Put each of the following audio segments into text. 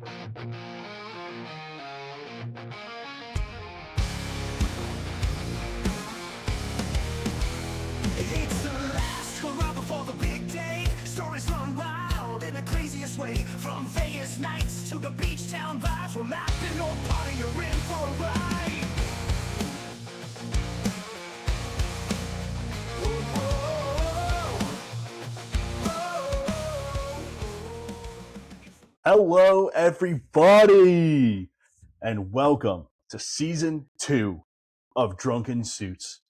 It's the last hurrah before the big day. Stories run wild in the craziest way. From Vegas nights to the beach town vibes. We're laughing or party, you're in for a ride. Hello, everybody, and welcome to Season 2 of Drunken Suits.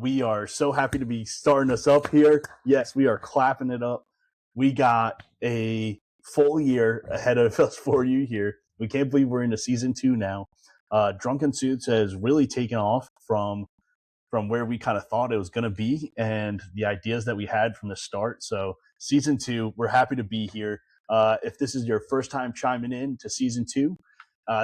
We are so happy to be starting us up here. Yes, we are clapping it up. We got a full year ahead of us for you here. We can't believe we're into Season 2 now. Drunken Suits has really taken off from where we kind of thought it was going to be and the ideas that we had from the start. So Season 2, we're happy to be here. If this is your first time chiming in to Season 2,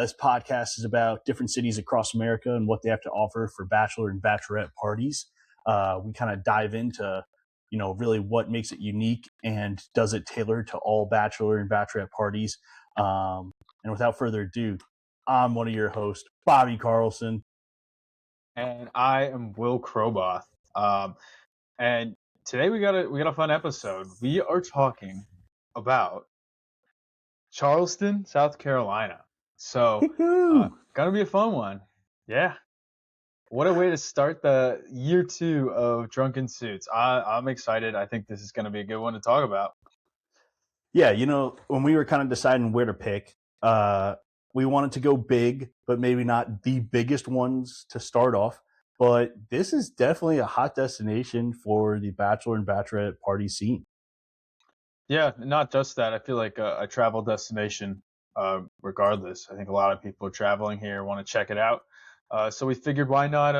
this podcast is about different cities across America and what they have to offer for Bachelor and Bachelorette parties. We kind of dive into, really what makes it unique and does it tailor to all Bachelor and Bachelorette parties. And without further ado, I'm one of your hosts, Bobby Carlson. And I am Will Kroboth. And today we got a fun episode. We are talking about Charleston, South Carolina. So gonna be a fun one. Yeah. What a way to start the year 2 of Drunken Suits. I'm excited. I think this is gonna be a good one to talk about. Yeah, when we were kind of deciding where to pick, we wanted to go big, but maybe not the biggest ones to start off. But this is definitely a hot destination for the Bachelor and Bachelorette party scene. Yeah, not just that. I feel like a travel destination, regardless. I think a lot of people are traveling here, want to check it out. So we figured, why not,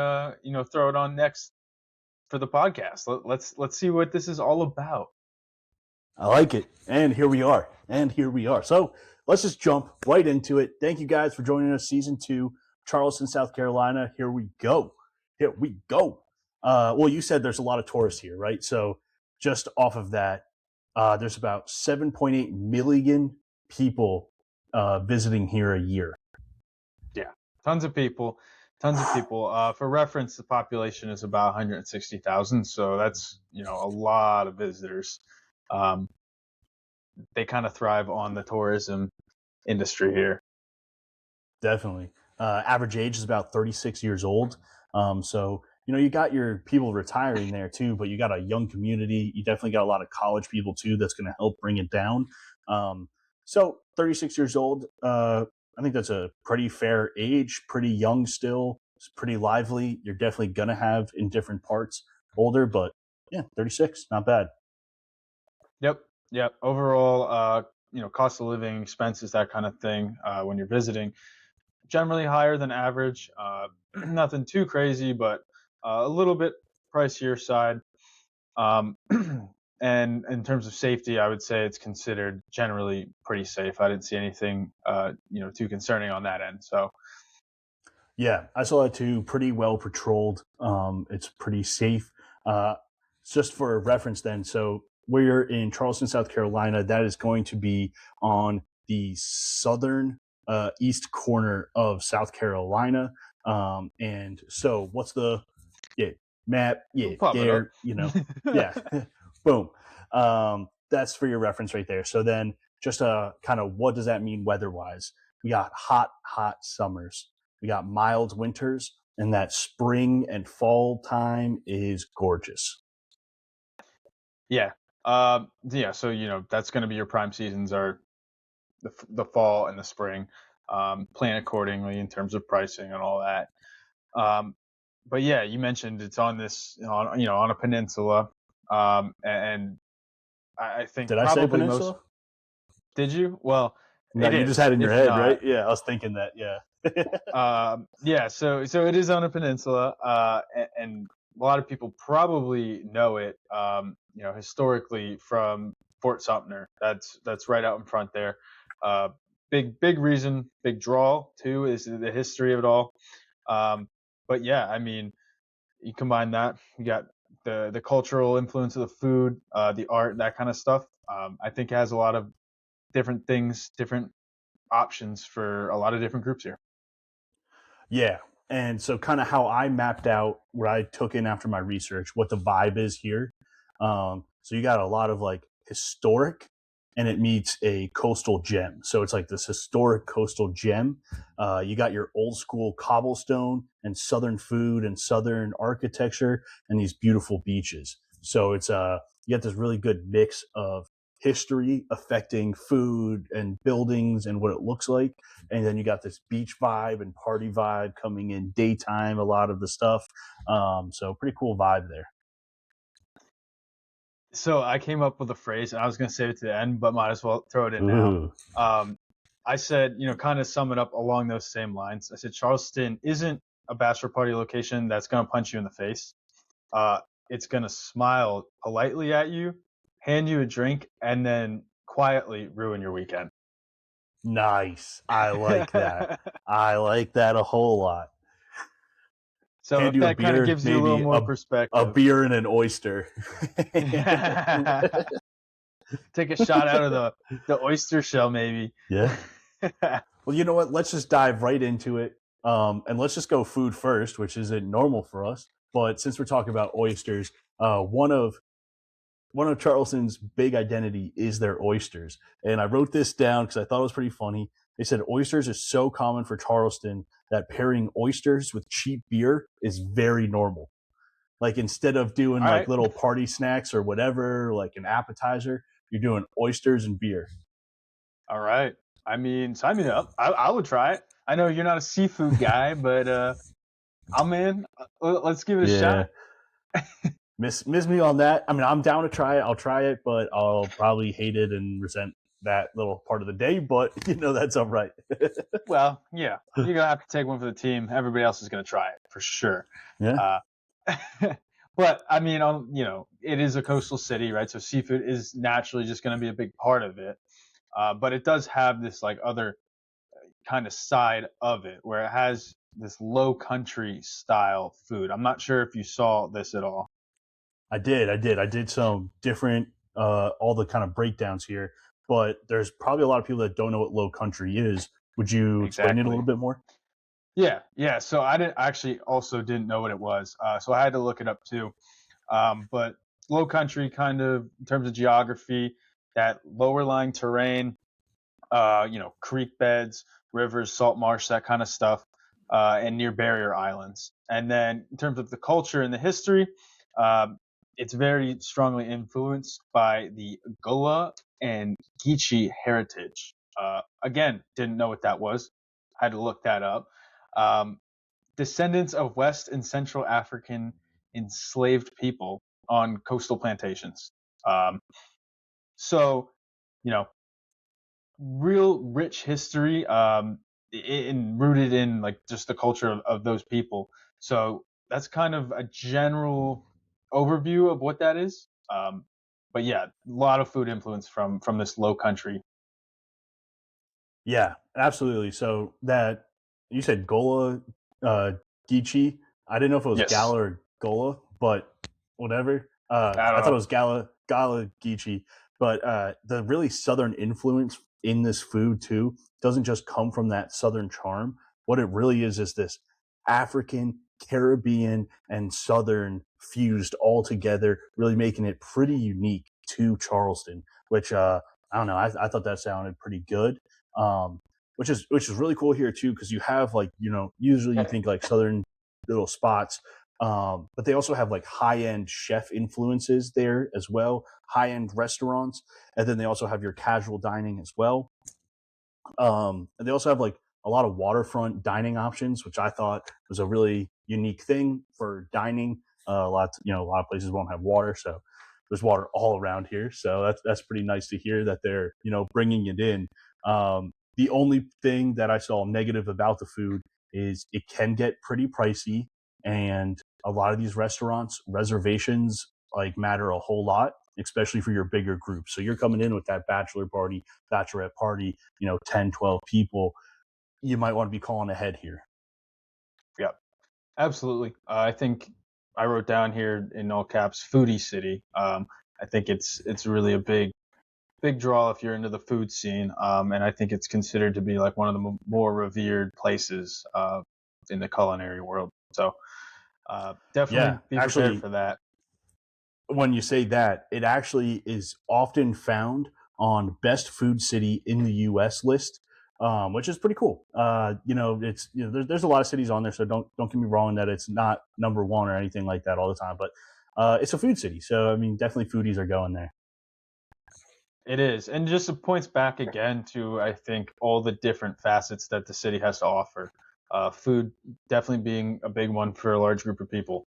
throw it on next for the podcast. Let's see what this is all about. I like it. And here we are. So let's just jump right into it. Thank you guys for joining us. Season 2, Charleston, South Carolina. Here we go. Well, you said there's a lot of tourists here, right? So just off of that, there's about 7.8 million people visiting here a year. Yeah, tons of people. For reference, the population is about 160,000. So that's, a lot of visitors. They kind of thrive on the tourism industry here. Definitely. Average age is about 36 years old. So, you got your people retiring there too, but you got a young community. You definitely got a lot of college people too that's going to help bring it down. So 36 years old, I think that's a pretty fair age, pretty young still. It's pretty lively. You're definitely going to have in different parts older, but yeah, 36, not bad. Yep. Overall, cost of living, expenses, that kind of thing, when you're visiting, generally higher than average. Nothing too crazy, but a little bit pricier side. And in terms of safety, I would say it's considered generally pretty safe. I didn't see anything, too concerning on that end. So, yeah, I saw it too. Pretty well patrolled. It's pretty safe. Just for reference, then, so we're in Charleston, South Carolina. That is going to be on the southern east corner of South Carolina. And so what's the map? Yeah, there, yeah, boom. That's for your reference right there. So then just kind of what does that mean weather-wise? We got hot summers. We got mild winters, and that spring and fall time is gorgeous. Yeah. So, that's going to be your prime seasons are the fall and the spring. Plan accordingly in terms of pricing and all that. But yeah, you mentioned it's on a peninsula. And I think Did I say peninsula? Did you? Well, no, you just had it in your head, right? Yeah, I was thinking that. Yeah. Yeah. So it is on a peninsula, and a lot of people probably know it. Historically from Fort Sumter. That's right out in front there. Big reason, big draw too is the history of it all. But yeah, I mean, you combine that, you got the cultural influence of the food, the art, that kind of stuff. I think it has a lot of different things, different options for a lot of different groups here. Yeah. And so, kind of how I mapped out what I took in after my research, what the vibe is here. So, you got a lot of like historic, and it meets a coastal gem. So, it's like this historic coastal gem. You got your old school cobblestone and southern food and southern architecture and these beautiful beaches. So, you got this really good mix of history affecting food and buildings and what it looks like, and then you got this beach vibe and party vibe coming in daytime, a lot of the stuff. So pretty cool vibe there. So I came up with a phrase, and I was going to save it to the end, but might as well throw it in now. Ooh. I said, kind of sum it up along those same lines. I said Charleston isn't a bachelor party location that's going to punch you in the face. It's going to smile politely at you, hand you a drink, and then quietly ruin your weekend. Nice. I like that. I like that a whole lot. So Hand if you a that kind of beer, gives you a little maybe more a perspective, beer and an oyster. take a shot out of the oyster shell, maybe. Yeah. Well, you know what? Let's just dive right into it. And let's just go food first, which isn't normal for us. But since we're talking about oysters, one of Charleston's big identity is their oysters. And I wrote this down because I thought it was pretty funny. They said oysters is so common for Charleston that pairing oysters with cheap beer is very normal. Like instead of doing All like right. little party snacks or whatever, like an appetizer, you're doing oysters and beer. All right. I mean, sign me up. I would try it. I know you're not a seafood guy, but I'm in. Let's give it a Yeah. shot. Miss me on that. I mean, I'm down to try it. I'll try it, but I'll probably hate it and resent that little part of the day. But that's all right. Well, yeah, you're gonna have to take one for the team. Everybody else is gonna try it for sure. Yeah. But I mean, it is a coastal city, right? So seafood is naturally just gonna be a big part of it. But it does have this like other kind of side of it where it has this low country style food. I'm not sure if you saw this at all. I did. I did some different, all the kind of breakdowns here, but there's probably a lot of people that don't know what low country is. Would you explain it a Exactly. little bit more? Yeah. So I didn't actually also didn't know what it was. So I had to look it up too. But low country, kind of in terms of geography, that lower lying terrain, creek beds, rivers, salt marsh, that kind of stuff, and near barrier islands. And then in terms of the culture and the history, uh, it's very strongly influenced by the Gullah and Geechee heritage. Again, didn't know what that was. Had to look that up. Um, Descendants of West and Central African enslaved people on coastal plantations. Um, so, you know, real rich history, rooted in like just the culture of those people. So that's kind of a general overview of what that is. But yeah, a lot of food influence from this low country. Yeah, absolutely. So that you said Gola, uh, Geechee. I didn't know if it was Yes, Gala or Gola, but whatever. I I don't thought it know. was Gala Geechee. But the really southern influence in this food too doesn't just come from that southern charm. What it really is this African, Caribbean, and southern fused all together, really making it pretty unique to Charleston. Which I don't know. I thought that sounded pretty good. Um, which is really cool here too, because you have like usually you think like southern little spots, but they also have like high end chef influences there as well, high end restaurants, and then they also have your casual dining as well. And they also have like a lot of waterfront dining options, which I thought was a really unique thing for dining. A lot of places won't have water, so there's water all around here. So that's pretty nice to hear that they're bringing it in. The only thing that I saw negative about the food is it can get pretty pricey, and a lot of these restaurants reservations like matter a whole lot, especially for your bigger groups. So you're coming in with that bachelor party, bachelorette party, 10, 12 people, you might want to be calling ahead here. Yeah, absolutely. I think I wrote down here in all caps, "Foodie City." I think it's really a big big draw if you're into the food scene, and I think it's considered to be like one of the more revered places in the culinary world. So Yeah, definitely be prepared actually, for that. when you say that, it actually is often found on best food city in the U.S. list, which is pretty cool. It's there's a lot of cities on there, so don't get me wrong that it's not number one or anything like that all the time, but it's a food city, so I mean, definitely foodies are going there. It is, and just it points back again to I think all the different facets that the city has to offer. Food definitely being a big one for a large group of people.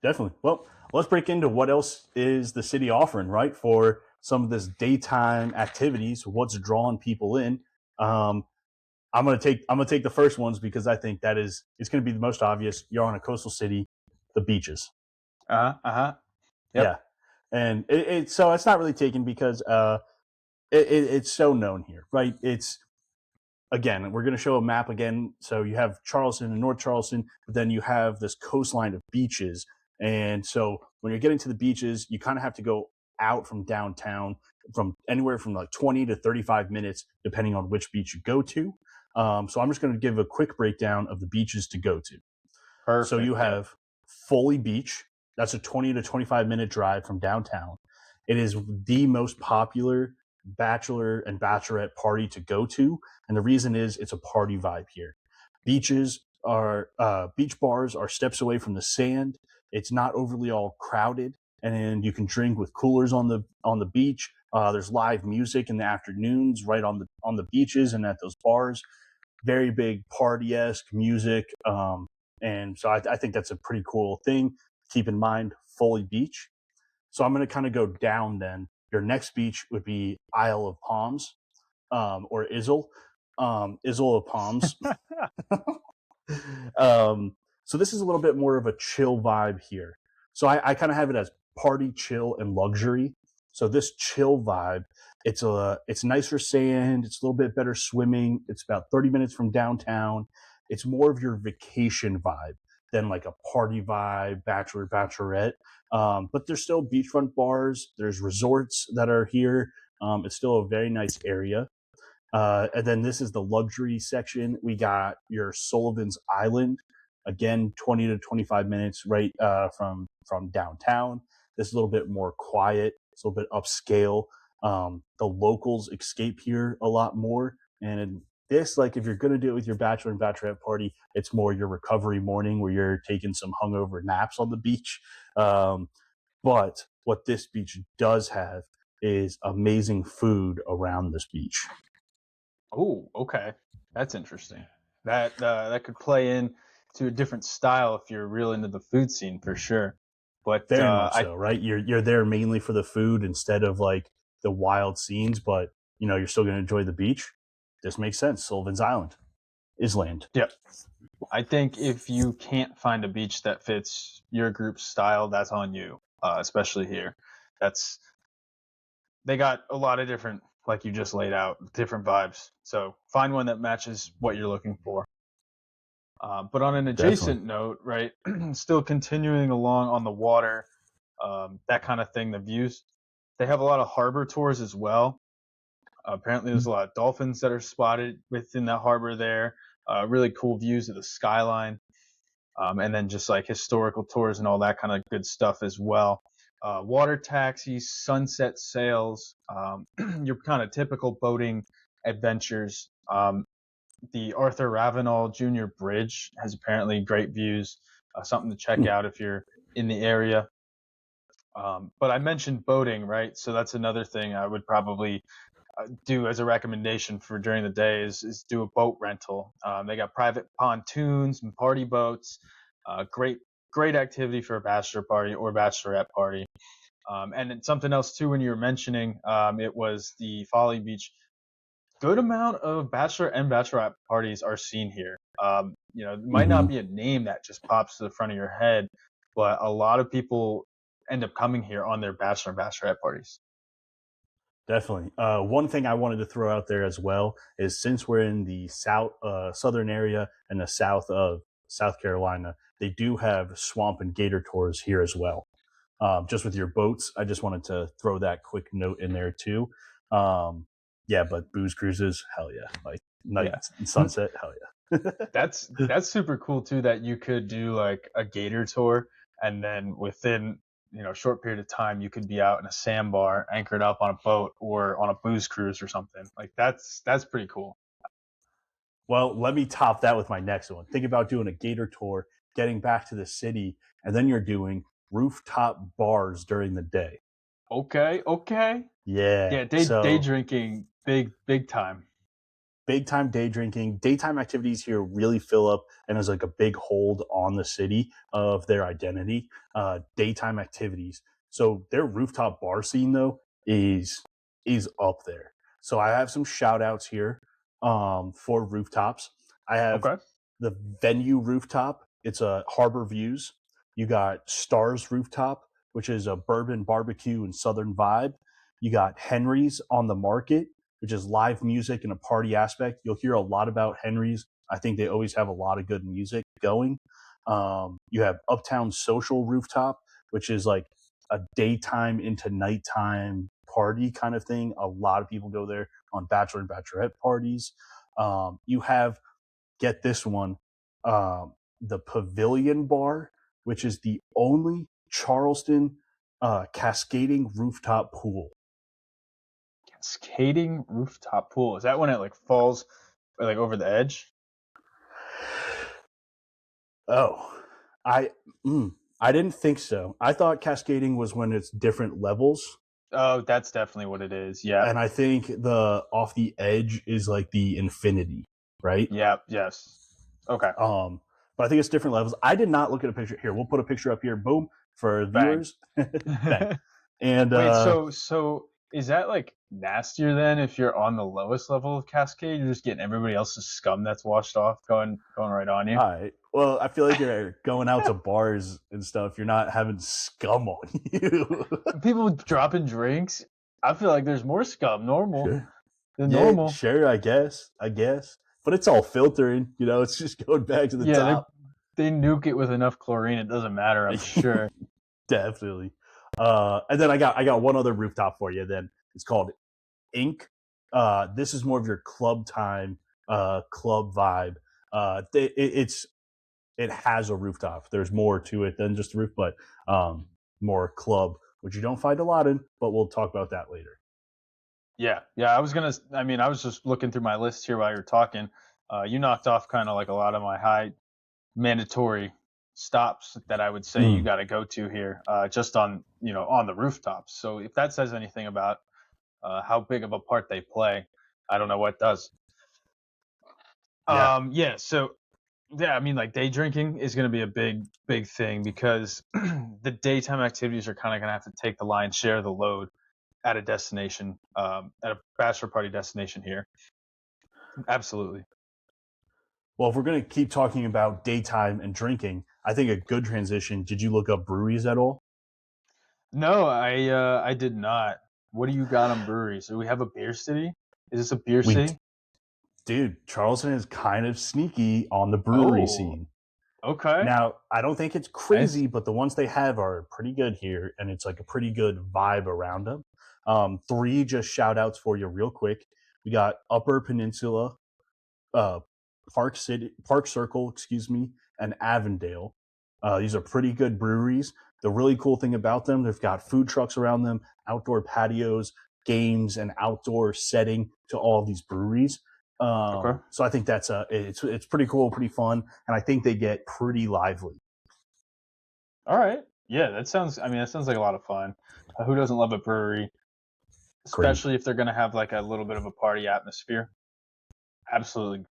Definitely. Well, let's break into what else is the city offering, right? For some of this daytime activities, what's drawing people in. Um, I'm gonna take the first ones because I think that is it's gonna be the most obvious. You're on a coastal city, the beaches. Uh huh. Uh huh. Yeah, Yep. and so it's not really taken because it's so known here, right? It's again, we're going to show a map again. So you have Charleston and North Charleston, but then you have this coastline of beaches. And so when you're getting to the beaches, you kind of have to go out from downtown from anywhere from like 20 to 35 minutes, depending on which beach you go to. So I'm just going to give a quick breakdown of the beaches to go to. So you Perfect. Yep. have Foley Beach. That's a 20 to 25-minute drive from downtown. It is the most popular bachelor and bachelorette party to go to, and the reason is it's a party vibe here. Beach bars are steps away from the sand. It's not overly all crowded, and you can drink with coolers on the beach. There's live music in the afternoons right on the beaches and at those bars. Very big party esque music, and so I think that's a pretty cool thing. Keep in mind Foley Beach. So I'm going to kind of go down then. Your next beach would be Isle of Palms, or Izzle. Izzle of Palms. So this is a little bit more of a chill vibe here. So I kind of have it as party, chill, and luxury. So this chill vibe, it's nicer sand. It's a little bit better swimming. It's about 30 minutes from downtown. It's more of your vacation vibe than like a party vibe, bachelor, bachelorette. But there's still beachfront bars. There's resorts that are here. It's still a very nice area. And then this is the luxury section. We got your Sullivan's Island, again, 20 to 25 minutes right from downtown. This is a little bit more quiet. It's a little bit upscale. The locals escape here a lot more. And this, like, if you're going to do it with your bachelor and bachelorette party, it's more your recovery morning where you're taking some hungover naps on the beach. But what this beach does have is amazing food around this beach. Oh, okay. That's interesting. That could play in to a different style if you're real into the food scene for sure. But Very much I so, right? You're there mainly for the food instead of like the wild scenes, but you're still going to enjoy the beach. This makes sense. Sullivan's Island, Island. yeah, I think if you can't find a beach that fits your group's style, that's on you. Especially here, that's they got a lot of different, like you just laid out, different vibes. So find one that matches what you're looking for. But on an Definitely. adjacent note, right, still continuing along on the water, that kind of thing, the views. They have a lot of harbor tours as well. Apparently, there's a lot of dolphins that are spotted within the harbor there. Really cool views of the skyline, and then just like historical tours and all that kind of good stuff as well. Water taxis, sunset sails, your kind of typical boating adventures. The Arthur Ravenel Jr. Bridge has apparently great views, something to check Hmm. out if you're in the area. But I mentioned boating, right? So that's another thing I would probably do as a recommendation for during the day is do a boat rental. They got private pontoons and party boats. Great activity for a bachelor party or bachelorette party. And then something else too, when you were mentioning, it was the Folly Beach. Good amount of bachelor and bachelorette parties are seen here. It might not Hmm. be a name that just pops to the front of your head, but a lot of people end up coming here on their bachelor and bachelorette parties. Definitely. One thing I wanted to throw out there as well is since we're in the southern area and the south of South Carolina, they do have swamp and gator tours here as well. just with your boats. I just wanted to throw that quick note in there too. Yeah, but booze cruises, hell yeah! Like night Yeah. and sunset, hell yeah. That's super cool too, that you could do like a gator tour, and then within a short period of time you could be out in a sandbar anchored up on a boat or on a booze cruise or something. Like that's pretty cool. Well, let me top that with my next one. Think about doing a gator tour, getting back to the city, and then you're doing rooftop bars during the day. Okay. Yeah. Yeah, day So drinking, big time. big time day drinking. Daytime activities here really fill up and is like a big hold on the city of their identity. Daytime activities. So their rooftop bar scene though is up there. So I have some shout outs here for rooftops. I have Okay. the venue rooftop. It's a Harbor Views. You got Stars rooftop, which is a bourbon barbecue and southern vibe. You got Henry's on the Market, which is live music and a party aspect. You'll hear a lot about Henry's. I think they always have a lot of good music going. You have Uptown Social Rooftop, which is like a daytime into nighttime party kind of thing. A lot of people go there on Bachelor and Bachelorette parties. You have, get this one, the Pavilion Bar, which is the only Charleston cascading rooftop pool. Cascading rooftop pool. Is that when it like falls like over the edge? Oh, I I didn't think so. I thought cascading was when it's different levels, Oh, that's definitely what it is. Yeah. and I think the off the edge is like the infinity, right? Yeah. Yes. Okay. Um, but I think it's different levels. I did not look at a picture here. We'll put a picture up here, boom, for Bang. viewers. Bang. And Wait, so is that like nastier then if you're on the lowest level of Cascade? You're just getting everybody else's scum that's washed off going right on you. all right. Well, I feel like you're going out to bars and stuff. You're not having scum on you. People dropping drinks. I feel like there's more scum Sure. than Yeah, normal. sure, I guess. But it's all filtering, it's just going back to the Yeah, top. they nuke it with enough chlorine. It doesn't matter. I'm sure. Definitely. And then I got one other rooftop for you. Then it's called Ink. This is more of your club time, club vibe. It has a rooftop. There's more to it than just a roof, but more club, which you don't find a lot in. But we'll talk about that later. Yeah. I was just looking through my list here while you were talking. You knocked off kind of like a lot of my high mandatory stops that I would say you got to go to here, just on on the rooftops. So if that says anything about how big of a part they play, I don't know what does. Yeah. So yeah, I mean, like day drinking is going to be a big thing because the daytime activities are kind of going to have to take the lion's share of the load at a destination, at a bachelor party destination here. Absolutely. Well, if we're going to keep talking about daytime and drinking, I think a good transition. Did you look up breweries at all? No, I did not. What do you got on breweries? Do we have a beer city? Is this a beer We, city? dude, Charleston is kind of sneaky on the brewery Oh, scene. okay. Now, I don't think it's Nice. crazy, but the ones they have are pretty good here, and it's like a pretty good vibe around them. Three just shout outs for you real quick. We got Upper Peninsula, uh, Park Circle, excuse me, and Avondale. These are pretty good breweries. The really cool thing about them, they've got food trucks around them, outdoor patios, games, and outdoor setting to all of these breweries. Okay. So I think it's pretty cool, pretty fun, and I think they get pretty lively. All right. Yeah, that sounds. I mean, that sounds like a lot of fun. Who doesn't love a brewery, Great. especially if they're going to have like a little bit of a party atmosphere? Absolutely.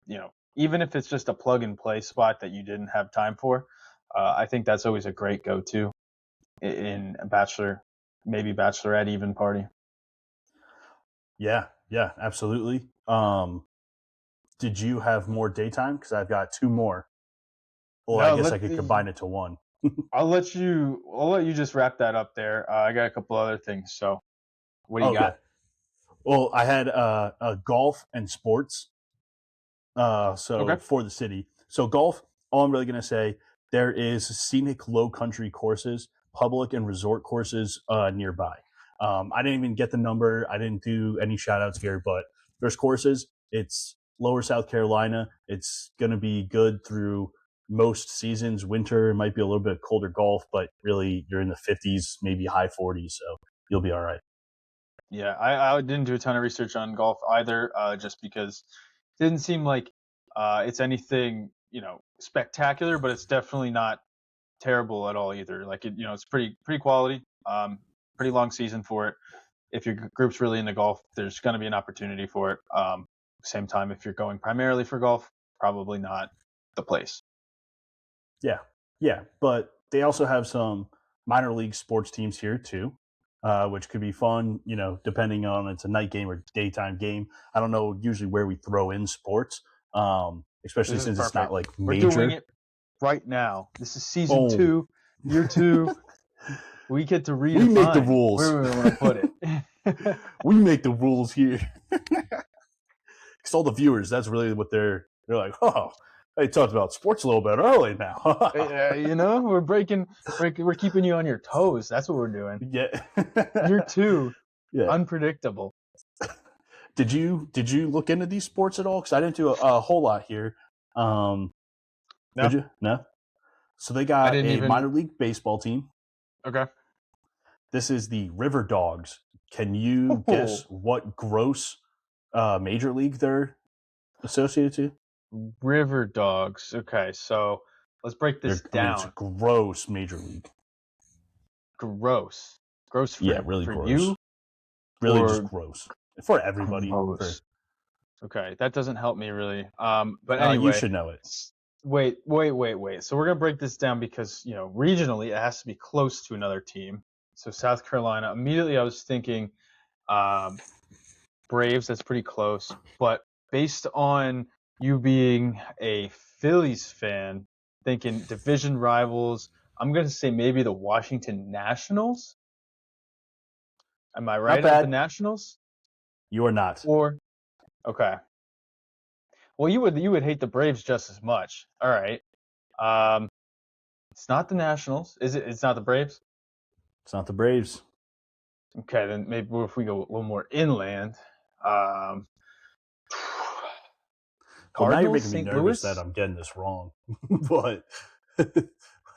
Even if it's just a plug and play spot that you didn't have time for, I think that's always a great go-to in a bachelor, maybe bachelorette even party. Yeah, absolutely. Did you have more daytime? Because I've got two more. Well, I No, guess I could combine it to one. I'll let you just wrap that up there. I got a couple other things. So, what do you Okay. got? Well, I had golf and sports. So Okay. for the city. So golf, all I'm really gonna say, there is scenic low country courses public and resort courses nearby. I didn't even get the number. I didn't do any shout outs here, but there's courses. It's lower South Carolina. It's going to be good through most seasons. Winter, it might be a little bit colder golf, but really you're in the 50s, maybe high 40s. So you'll be all right. Yeah, I didn't do a ton of research on golf either, just because it didn't seem like it's anything, spectacular, but it's definitely not terrible at all either. Like it's pretty quality. Pretty long season for it. If your group's really into golf, there's going to be an opportunity for it. Same time, if you're going primarily for golf, probably not the place. Yeah, but they also have some minor league sports teams here too, which could be fun. Depending on it's a night game or daytime game. I don't know usually where we throw in sports, especially since it's not like major. We're doing it right now. This is season 2, year 2. We get to redefine we make the rules. Where we want to put it. We make the rules here. Because all the viewers, that's really what they're like. Oh, they talked about sports a little bit early now. We're keeping you on your toes. That's what we're doing. Yeah. Year 2, yeah. Unpredictable. Did you look into these sports at all? Because I didn't do a whole lot here. No. Did you? No. So they got a minor league baseball team. Okay. This is the River Dogs. Can you guess what gross major league they're associated to? River Dogs. Okay, so let's break this down. It's gross major league. Gross. Gross for, really for gross. you? Really just gross. For everybody. Okay, that doesn't help me really. But anyway. You should know it. Wait. So we're going to break this down because, regionally it has to be close to another team. So South Carolina, immediately I was thinking Braves, that's pretty close. But based on you being a Phillies fan, thinking division rivals, I'm going to say maybe the Washington Nationals. Am I right at the Nationals? You are not. Okay. Well, you would hate the Braves just as much. All right. It's not the Nationals. Is it? It's not the Braves? It's not the Braves. Okay, then maybe if we go a little more inland. Well, now you're making me nervous that I'm getting this wrong. But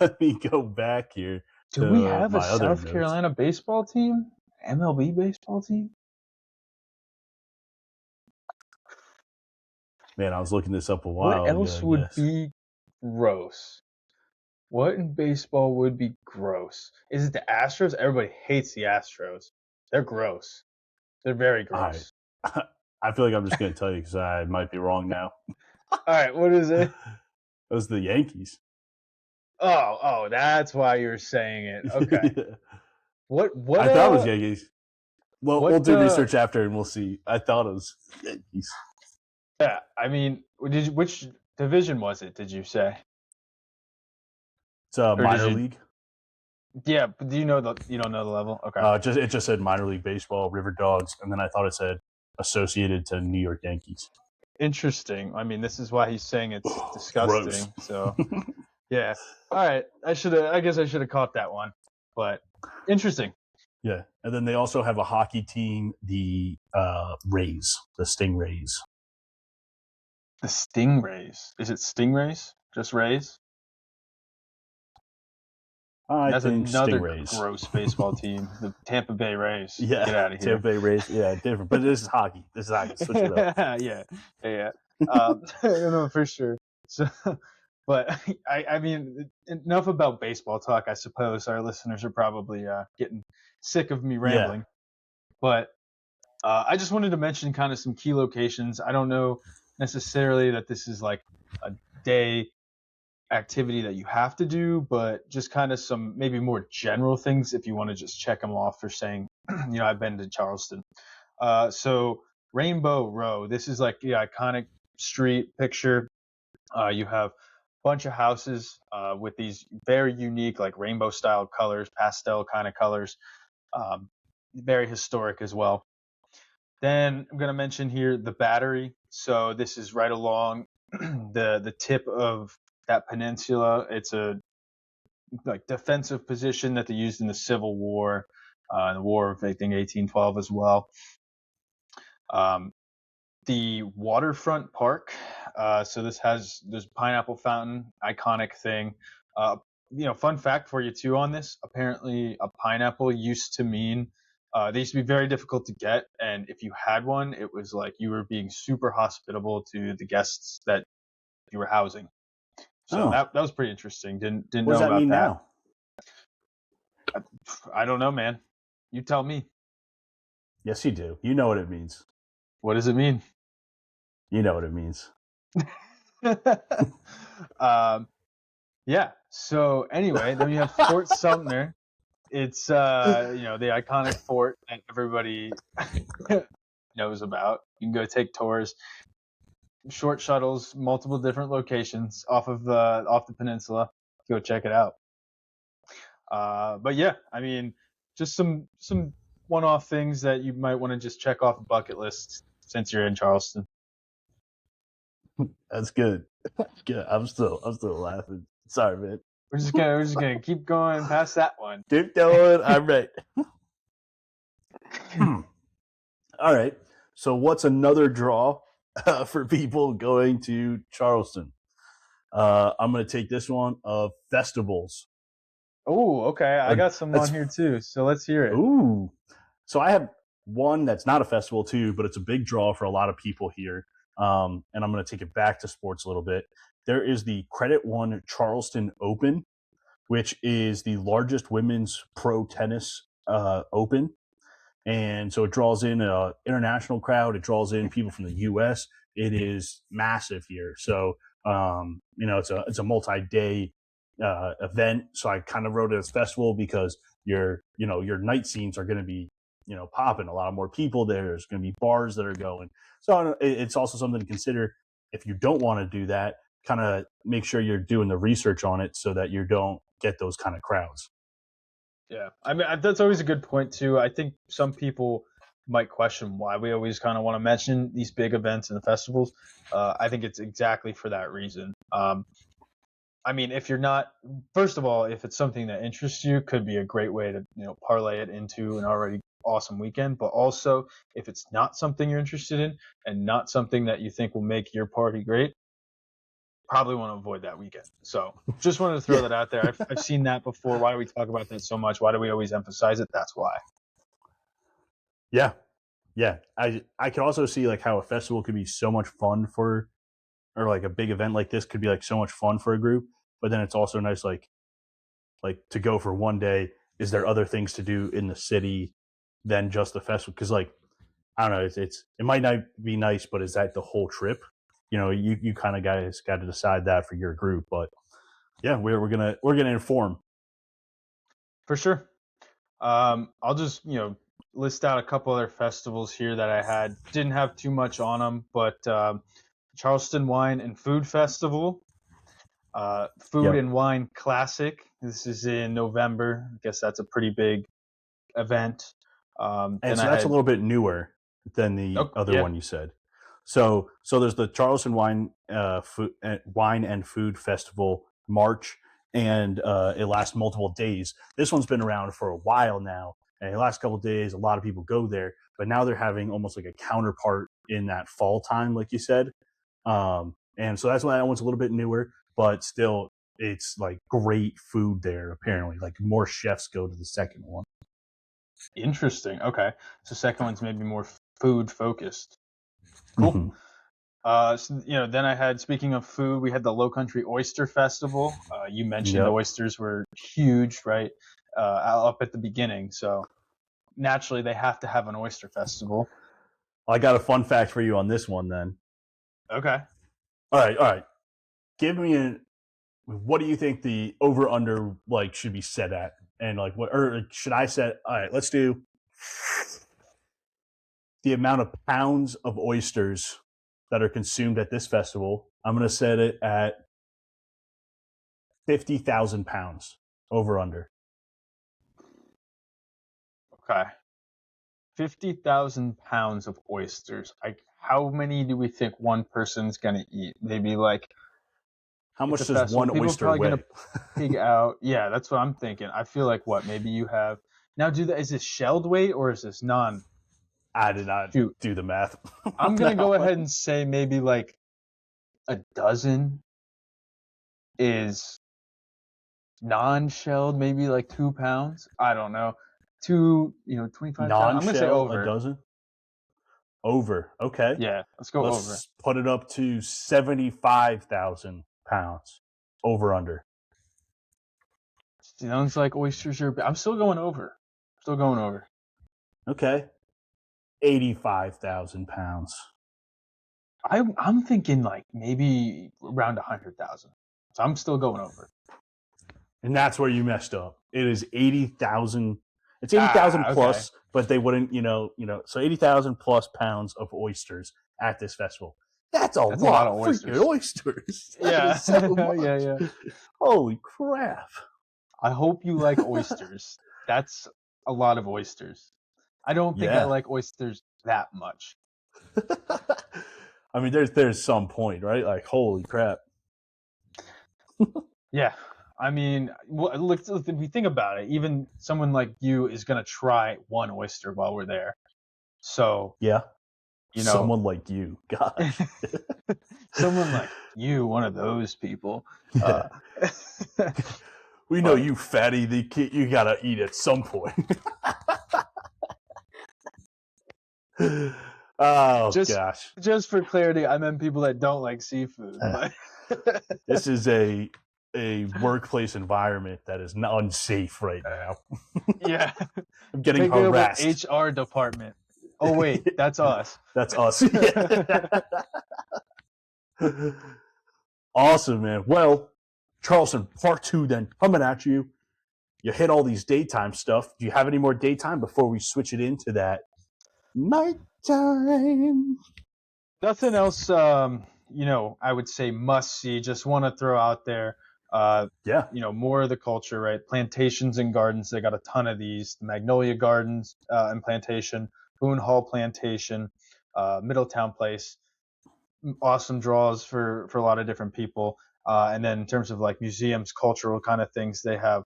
let me go back here. Do we have a South Carolina baseball team? MLB baseball team? Man, I was looking this up a while ago. What else would be gross? What in baseball would be gross? Is it the Astros? Everybody hates the Astros. They're gross. They're very gross. Right. I feel like I'm just going to tell you because I might be wrong now. All right, what is it? It was the Yankees. Oh, that's why you're saying it. Okay. Yeah. What? I thought it was Yankees. Well, we'll do research after and we'll see. I thought it was Yankees. Yeah, I mean, which division was it? Did you say? It's a minor league. Yeah, but you don't know the level? Okay. It just said minor league baseball, River Dogs, and then I thought it said associated to New York Yankees. Interesting. I mean, this is why he's saying it's disgusting. Gross. So, yeah. All right. I guess I should have caught that one. But interesting. Yeah, and then they also have a hockey team, the Rays, the Stingrays. The Stingrays. Is it Stingrays? Just Rays? That's another Stingrays. Gross baseball team. The Tampa Bay Rays. Yeah, get out of here. Tampa Bay Rays. Yeah, different. But this is hockey. Switch it up. yeah. I don't know for sure. So, but I mean, enough about baseball talk. I suppose our listeners are probably getting sick of me rambling. Yeah. But I just wanted to mention kind of some key locations. I don't know necessarily that this is like a day activity that you have to do, but just kind of some maybe more general things if you want to just check them off for saying, I've been to Charleston. So Rainbow Row, this is like the iconic street picture. You have a bunch of houses with these very unique, like rainbow style colors, pastel kind of colors, very historic as well. Then I'm going to mention here the Battery. So this is right along the tip of that peninsula. It's a like defensive position that they used in the Civil War, the War of I think 1812 as well. The waterfront park. So there's pineapple fountain, iconic thing. Fun fact for you too on this. Apparently, a pineapple used to mean they used to be very difficult to get, and if you had one, it was like you were being super hospitable to the guests that you were housing. So Oh, that was pretty interesting. Didn't what does know that about mean that. now? I don't know, man. You tell me. Yes, you do. You know what it means. What does it mean? You know what it means. um, yeah. So anyway, then we have Fort Sumter. It's the iconic fort that everybody knows about. You can go take tours, short shuttles, multiple different locations off the peninsula. Go check it out. But yeah, I mean, just some one-off things that you might want to just check off a bucket list since you're in Charleston. That's good. That's good. I'm still laughing. Sorry, man. We're just gonna keep going past that one. Keep going. I'm right. All right. So, what's another draw for people going to Charleston? I'm going to take this one of festivals. Oh, okay. I got some That's- on here too, so let's hear it. Ooh. So I have one that's not a festival too, but it's a big draw for a lot of people here. And I'm going to take it back to sports a little bit. There is the Credit One Charleston Open, which is the largest women's pro tennis open. And so it draws in an international crowd. It draws in people from the U.S. It is massive here. So it's a multi-day event. So I kind of wrote it as festival because your night scenes are going to be popping. A lot more people there. There's going to be bars that are going. So it's also something to consider if you don't want to do that. Kind of make sure you're doing the research on it so that you don't get those kind of crowds. Yeah, I mean that's always a good point too. I think some people might question why we always kind of want to mention these big events and the festivals. I think it's exactly for that reason. I mean, if you're not, first of all, if it's something that interests you, could be a great way to parlay it into an already awesome weekend. But also, if it's not something you're interested in and not something that you think will make your party great, probably want to avoid that weekend. So just wanted to throw that out there. I've seen that before. Why do we talk about that so much? Why do we always emphasize it? That's why. Yeah. I could also see like how a festival could be so much fun or like a big event like this could be like so much fun for a group, but then it's also nice like to go for one day. Is there other things to do in the city than just the festival? Because like I don't know, it might not be nice, but is that the whole trip? You kind of guys got to decide that for your group, but yeah, we're gonna inform For sure. I'll just list out a couple other festivals here that I had. Didn't have too much on them, but Charleston Wine and Food Festival, Food Yep. and Wine Classic. This is in November. I guess that's a pretty big event. And then so I that's a had little bit newer than the other yeah, one you said. So there's the Charleston Wine and Food Festival March, and it lasts multiple days. This one's been around for a while now, and the last couple of days, a lot of people go there. But now they're having almost like a counterpart in that fall time, like you said. And so that's why that one's a little bit newer, but still, it's like great food there. Apparently, like more chefs go to the second one. interesting. Okay, so second one's maybe more food focused. Cool. Mm-hmm. Then I had, speaking of food, we had the Low Country Oyster Festival. You mentioned Yep. oysters were huge, right? Up at the beginning. So naturally, they have to have an oyster festival. I got a fun fact for you on this one then. Okay. All right. Give me what do you think the over under like should be set at? And like what or should I set all right, let's do the amount of pounds of oysters that are consumed at this festival. I'm gonna set it at 50,000 pounds over under. Okay. 50,000 pounds of oysters. How many do we think one person's going to eat? Maybe like How much It's a does festival. one People are oyster probably weigh? gonna pig out. Yeah, that's what I'm thinking. I feel like what maybe you have now. Is this shelled weight or is this non? I did not Shoot, do the math on I'm gonna that go one. ahead and say maybe like a dozen is non-shelled, maybe like 2 pounds. I don't know. 25 pounds. I'm gonna say Non-shell, a over. dozen? Over. Okay. Yeah, let's go over. Let's put it up to 75,000 pounds. Over under. Sounds like oysters are. I'm still going over. Still going over. Okay. 85,000 pounds. I'm thinking like maybe around 100,000. So I'm still going over. And that's where you messed up. It is 80,000. It's 80,000 plus, Okay. but they wouldn't, so 80,000 plus pounds of oysters at this festival. That's a lot of of oysters. freaking oysters. That Yeah. is so much. Yeah. Holy crap. I hope you like oysters. That's a lot of oysters. I don't think I Yeah. like oysters that much. I mean, there's some point, right? Like, holy crap. Yeah. I mean, look, if we think about it, even someone like you is going to try one oyster while we're there. So, Yeah. someone Someone like you. Gosh. someone like you, one of those people. We know you fatty. You got to eat at some point. Oh, gosh. Just for clarity, I meant people that don't like seafood. But This is a workplace environment that is unsafe right now. Yeah. I'm getting Pick it up with harassed. HR department. Oh wait, that's us. That's us. Awesome, man. Well, Charleston, part 2 then coming at you. You hit all these daytime stuff. Do you have any more daytime before we switch it into that nighttime? Nothing else. I would say must see. Just want to throw out there. Yeah. More of the culture, right? Plantations and gardens. They got a ton of these. The Magnolia Gardens and Plantation, Boone Hall Plantation, Middletown Place. Awesome draws for a lot of different people. And then in terms of like museums, cultural kind of things, they have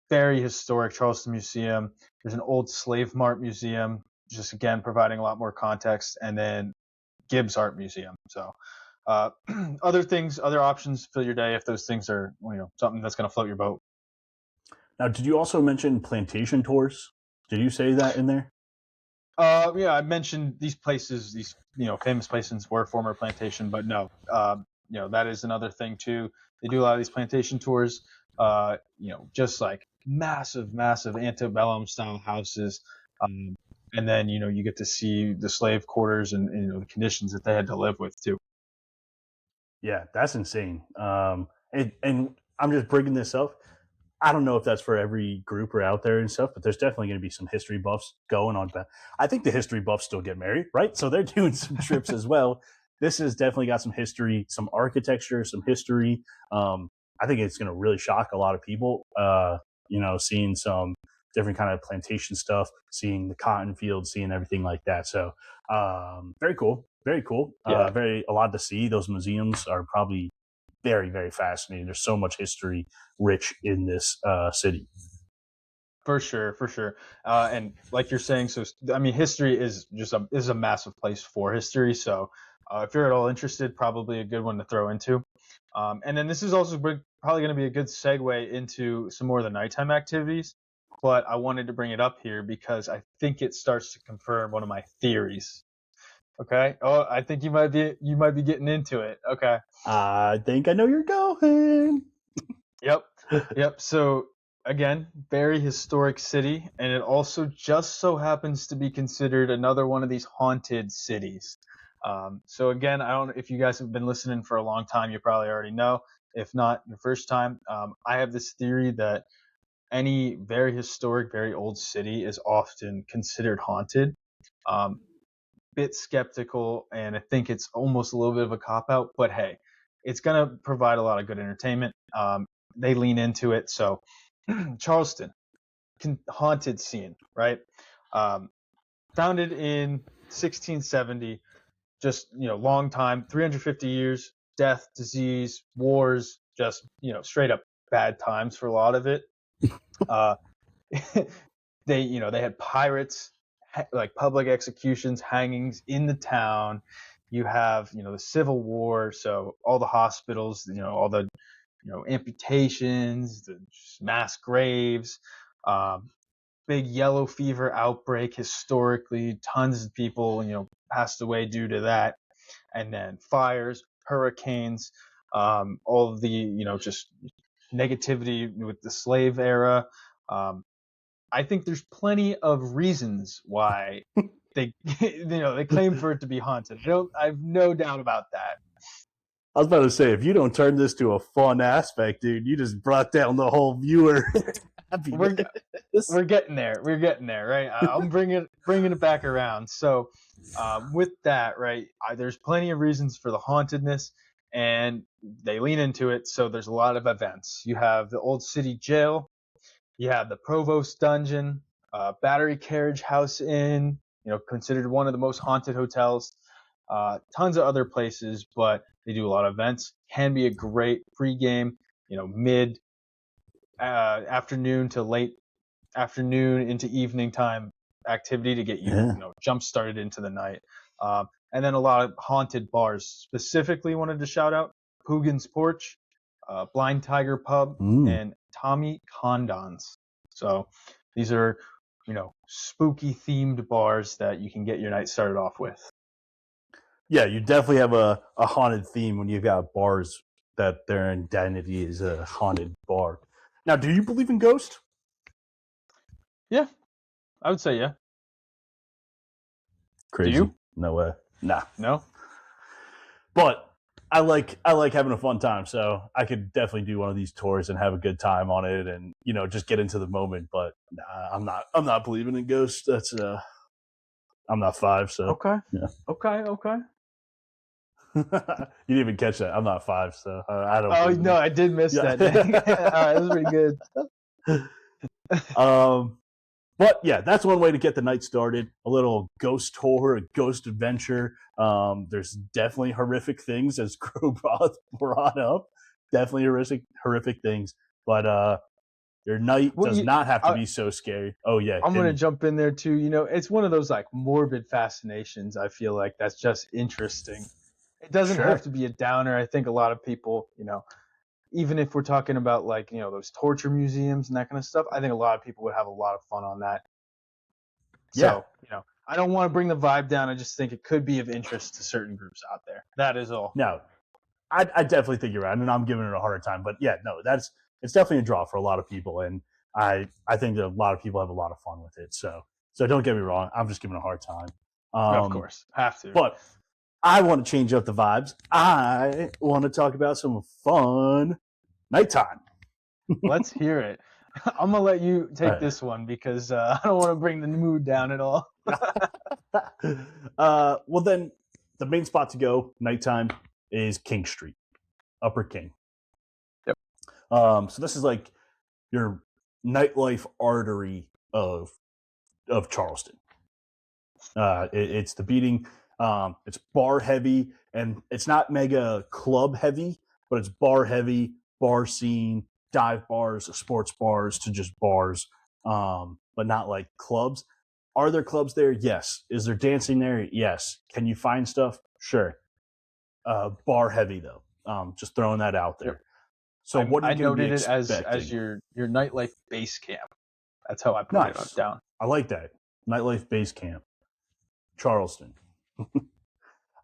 very historic Charleston Museum. There's an old slave mart museum, just again providing a lot more context, and then Gibbs Art Museum. So other options for your day if those things are something that's going to float your boat. Now, did you also mention plantation tours? Did you say that in there? Yeah, I mentioned these places, these famous places were former plantation, but no, that is another thing too. They do a lot of these plantation tours, just like massive antebellum style houses, and then you get to see the slave quarters and the conditions that they had to live with too. Yeah, that's insane. And I'm just bringing this up. I don't know if that's for every group or out there and stuff, but there's definitely going to be some history buffs going on. I think the history buffs still get married, right? So they're doing some trips as well. This has definitely got some history, some architecture, some history. I think it's going to really shock a lot of people, seeing some different kind of plantation stuff, seeing the cotton fields, seeing everything like that. So very cool. Very cool. Yeah. A lot to see. Those museums are probably very, very fascinating. There's so much history rich in this city. For sure. And like you're saying, so I mean, history is a massive place for history. So if you're at all interested, probably a good one to throw into. And then this is also probably going to be a good segue into some more of the nighttime activities. But I wanted to bring it up here because I think it starts to confirm one of my theories. Okay. Oh, I think you might be getting into it. Okay. I think I know you're going. Yep. So again, very historic city, and it also just so happens to be considered another one of these haunted cities. So again, I don't know if you guys have been listening for a long time, you probably already know. If not, your first time, I have this theory that any very historic, very old city is often considered haunted. Bit skeptical, and I think it's almost a little bit of a cop out, but hey, it's going to provide a lot of good entertainment. They lean into it. So Charleston, haunted scene, right? Founded in 1670, just long time, 350 years, death, disease, wars, just straight up bad times for a lot of it. Uh, they had pirates, like public executions, hangings in the town. You have the Civil War, so all the hospitals, all the amputations, the mass graves, big yellow fever outbreak historically. Tons of people passed away due to that, and then fires, hurricanes, all of the just negativity with the slave era. I think there's plenty of reasons why they they claim for it to be haunted. I have no doubt about that. I was about to say, if you don't turn this to a fun aspect, dude, you just brought down the whole viewer. We're getting there. We're getting there, right? I'm bringing it back around. So, with that, right, there's plenty of reasons for the hauntedness, and they lean into it. So there's a lot of events. You have the Old City Jail. You have the Provost Dungeon, Battery Carriage House Inn, considered one of the most haunted hotels. Tons of other places, but they do a lot of events. Can be a great pregame, mid afternoon to late afternoon into evening time activity to get you, jump started into the night. And then a lot of haunted bars. Specifically, wanted to shout out Coogan's Porch, Blind Tiger Pub, and Tommy Condon's. So these are, spooky themed bars that you can get your night started off with. Yeah, you definitely have a haunted theme when you've got bars that their identity is a haunted bar. Now, do you believe in ghosts? Yeah, I would say yeah. Crazy. Do you? No way. Nah. No? But I like having a fun time, so I could definitely do one of these tours and have a good time on it, and just get into the moment. But nah, I'm not believing in ghosts. That's I'm not 5, so okay, yeah. Okay. You didn't even catch that. I'm not 5, so I don't. Oh no, I did miss that. All right, that was pretty good. But yeah, that's one way to get the night started. A little ghost tour, a ghost adventure. There's definitely horrific things, as Crow brought up. Definitely horrific things. But your night does not have to be so scary. Oh yeah, I'm gonna jump in there too. It's one of those like morbid fascinations. I feel like that's just interesting. It doesn't have to be a downer. I think a lot of people, even if we're talking about like, those torture museums and that kind of stuff, I think a lot of people would have a lot of fun on that. So, I don't want to bring the vibe down. I just think it could be of interest to certain groups out there. That is all. No, I definitely think you're right, and I'm giving it a harder time. But yeah, no, it's definitely a draw for a lot of people, and I think that a lot of people have a lot of fun with it. So don't get me wrong. I'm just giving it a hard time. Of course, have to. But I want to change up the vibes. I want to talk about some fun nighttime. Let's hear it. I'm going to let you take this one because I don't want to bring the mood down at all. Well, then the main spot to go nighttime is King Street, Upper King. Yep. So this is like your nightlife artery of Charleston. It's the beating. It's bar heavy, and it's not mega club heavy, but it's bar heavy, bar scene, dive bars, sports bars to just bars, but not like clubs. Are there clubs there? Yes. Is there dancing there? Yes. Can you find stuff? Sure. Bar heavy though. Just throwing that out there. Yep. So what I noted it as your nightlife base camp. That's how I put it down. I like that. Nightlife base camp. Charleston.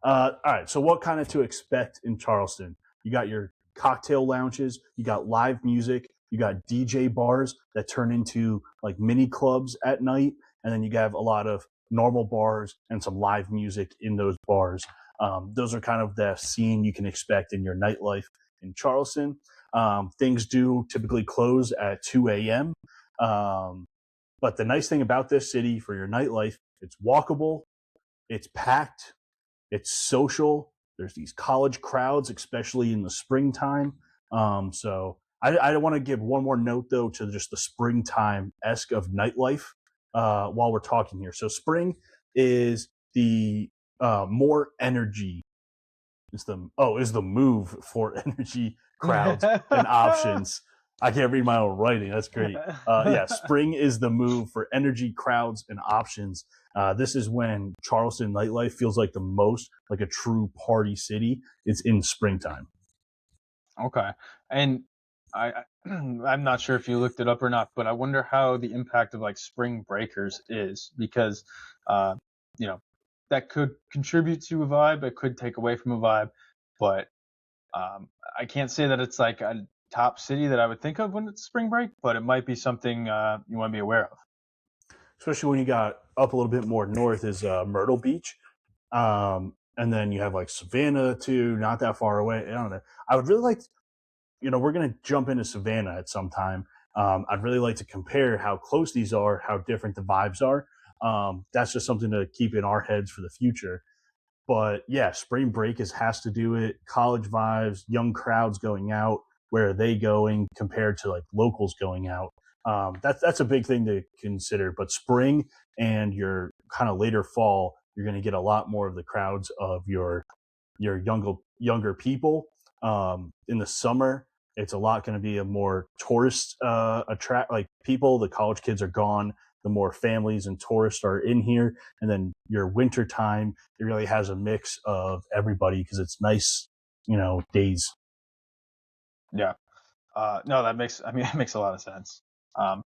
All right. So what kind of to expect in Charleston? You got your cocktail lounges, you got live music, you got DJ bars that turn into like mini clubs at night, and then you have a lot of normal bars and some live music in those bars. Those are kind of the scene you can expect in your nightlife in Charleston. Things do typically close at 2 a.m. But the nice thing about this city for your nightlife, it's walkable, it's packed, it's social. There's these college crowds, especially in the springtime. So I want to give one more note, though, to just the springtime-esque of nightlife while we're talking here. So spring is the more energy is the move for energy, crowds, and options. I can't read my own writing. That's great. Yeah, spring is the move for energy, crowds, and options. This is when Charleston nightlife feels like the most like a true party city. It's in springtime. Okay. And I'm not sure if you looked it up or not, but I wonder how the impact of like spring breakers is because uh you know that could contribute to a vibe, it could take away from a vibe, but I can't say that it's like a top city that I would think of when it's spring break, but it might be something you want to be aware of. Especially when you got up a little bit more north is Myrtle Beach. And then you have like Savannah too, not that far away. I don't know. I would really like, we're going to jump into Savannah at some time. I'd really like to compare how close these are, how different the vibes are. That's just something to keep in our heads for the future. But yeah, spring break has to do it. College vibes, young crowds going out. Where are they going compared to like locals going out? That's a big thing to consider. But spring and your kind of later fall, you're going to get a lot more of the crowds of your younger people. In the summer, it's a lot going to be a more tourist attract like people. The college kids are gone. The more families and tourists are in here, and then your winter time, it really has a mix of everybody because it's nice, days. Yeah. No, that makes I mean that makes a lot of sense. Um,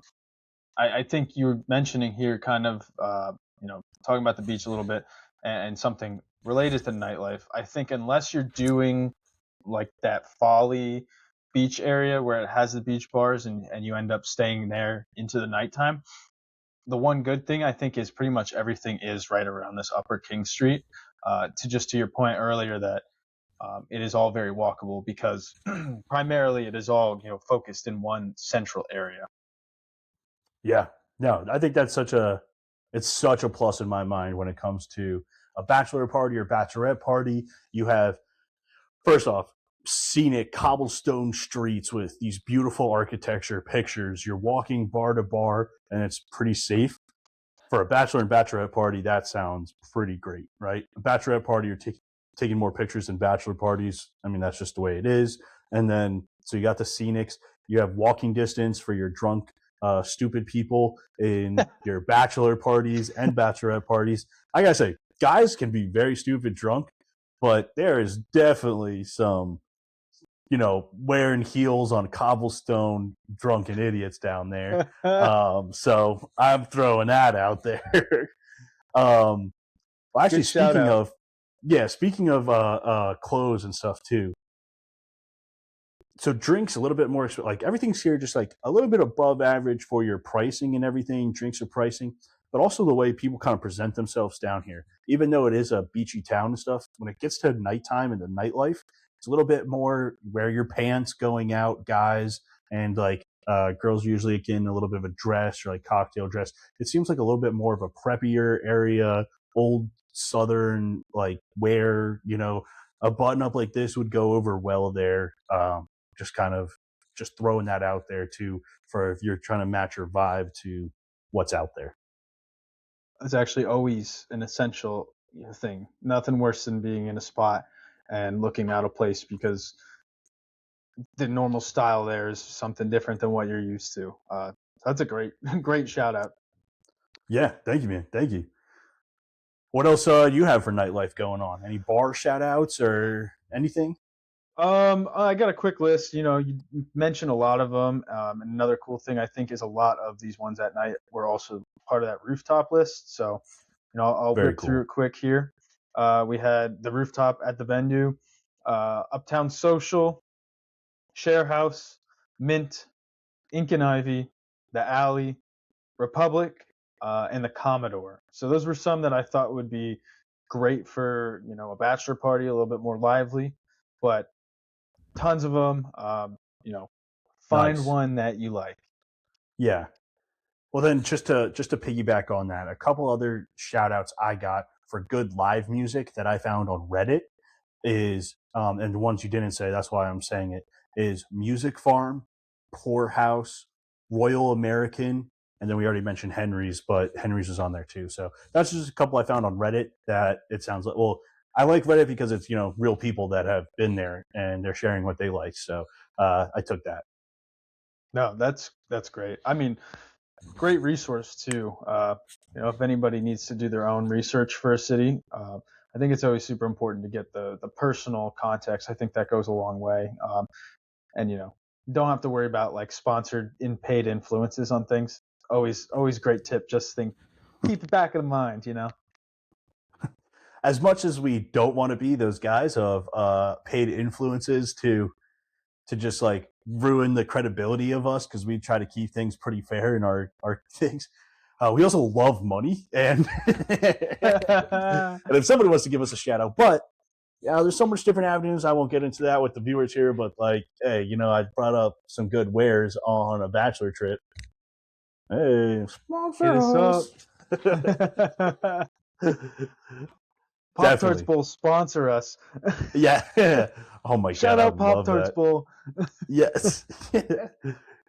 I think you were mentioning here kind of talking about the beach a little bit and something related to nightlife. I think unless you're doing like that Folly beach area where it has the beach bars and you end up staying there into the nighttime, the one good thing I think is pretty much everything is right around this Upper King Street. To your point earlier that it is all very walkable because primarily it is all focused in one central area. Yeah, no, I think it's such a plus in my mind when it comes to a bachelor party or bachelorette party. You have first off scenic cobblestone streets with these beautiful architecture pictures. You're walking bar to bar, and it's pretty safe. For a bachelor and bachelorette party, that sounds pretty great, right? A bachelorette party, you're taking more pictures than bachelor parties. I mean, that's just the way it is. And then, so you got the scenics, you have walking distance for your drunk, stupid people in your bachelor parties and bachelorette parties. I gotta say, guys can be very stupid drunk, but there is definitely some wearing heels on cobblestone drunken idiots down there. So I'm throwing that out there. Well, actually, Good shout out. speaking of clothes and stuff too. So drinks a little bit more like everything's here just like a little bit above average for your pricing and everything. Drinks are pricing, but also the way people kind of present themselves down here. Even though it is a beachy town and stuff, when it gets to nighttime and the nightlife, it's a little bit more wear your pants going out, guys, and like girls usually get in a little bit of a dress or like cocktail dress. It seems like a little bit more of a preppier area, old southern like wear. A button up like this would go over well there. Just kind of just throwing that out there too for if you're trying to match your vibe to what's out there. It's actually always an essential thing. Nothing worse than being in a spot and looking out of place because the normal style there is something different than what you're used to. That's a great, great shout out. Yeah, thank you, man. Thank you. What else you have for nightlife going on? Any bar shout outs or anything? I got a quick list. You mentioned a lot of them. And another cool thing I think is a lot of these ones at night were also part of that rooftop list. So, I'll Very whip through cool. it quick here. We had the rooftop at the venue, Uptown Social, Share House, Mint, Ink and Ivy, the Alley, Republic, and the Commodore. So those were some that I thought would be great for a bachelor party, a little bit more lively, but tons of them. Find Nice. one that you like. Yeah. Well, then just to piggyback on that, a couple other shout outs I got for good live music that I found on Reddit is, and the ones you didn't say, that's why I'm saying it, is Music Farm, Poorhouse, Royal American, and then we already mentioned Henry's, but Henry's is on there too. So that's just a couple I found on Reddit that it sounds like, well, I like Reddit because it's real people that have been there and they're sharing what they like. So I took that. No, that's great. I mean, great resource too. If anybody needs to do their own research for a city, I think it's always super important to get the personal context. I think that goes a long way. And don't have to worry about like sponsored in paid influences on things. Always great tip. Just keep it back of the mind. As much as we don't want to be those guys of paid influences to just like ruin the credibility of us because we try to keep things pretty fair in our things. We also love money, and and if somebody wants to give us a shout out, but there's so much different avenues. I won't get into that with the viewers here, but like, hey, I brought up some good wares on a bachelor trip. Hey, sponsor us. Pop Tarts Bowl sponsor us. Yeah. Oh my Shout god! out Pop Tarts Bowl. Yes.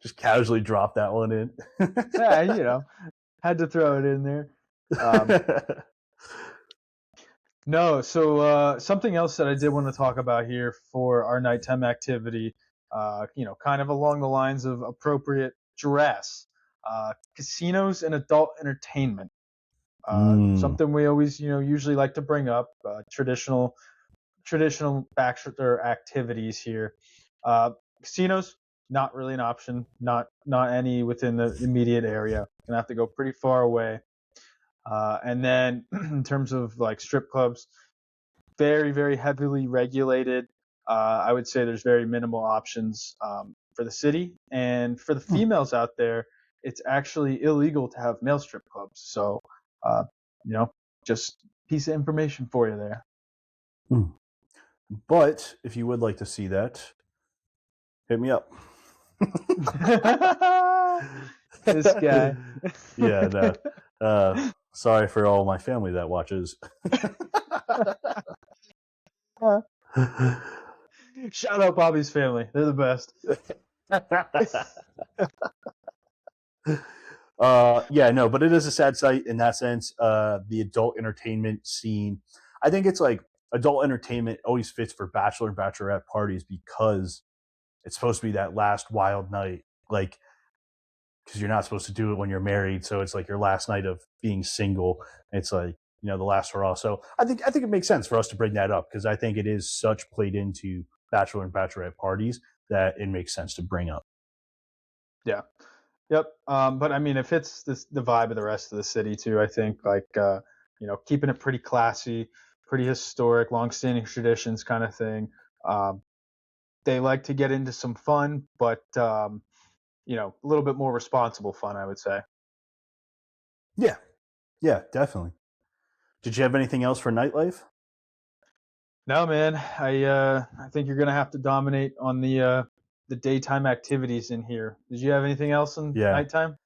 Just casually drop that one in. Yeah, had to throw it in there. No, so something else that I did want to talk about here for our nighttime activity, kind of along the lines of appropriate dress, casinos and adult entertainment. Something we always, usually like to bring up, traditional bachelor activities here. Casinos, not really an option, not any within the immediate area. Gonna have to go pretty far away. And then in terms of like strip clubs, very, very heavily regulated. I would say there's very minimal options for the city. And for the females out there, it's actually illegal to have male strip clubs. So, just piece of information for you there. But if you would like to see that, hit me up. This guy. Yeah, no. Sorry for all my family that watches. Shout out Bobby's family. They're the best. Yeah, no, but it is a sad sight in that sense. The adult entertainment scene, I think it's like adult entertainment always fits for bachelor and bachelorette parties because it's supposed to be that last wild night, like because you're not supposed to do it when you're married, so it's like your last night of being single. It's like the last hurrah. So I think it makes sense for us to bring that up because I think it is such played into bachelor and bachelorette parties that it makes sense to bring up. Yeah. Yep. But I mean, it fits the vibe of the rest of the city too. I think like keeping it pretty classy, pretty historic, long-standing traditions kind of thing. They like to get into some fun, but a little bit more responsible fun, I would say. Yeah, definitely. Did you have anything else for nightlife? No, man. I think you're gonna have to dominate on the daytime activities in here. Did you have anything else in nighttime?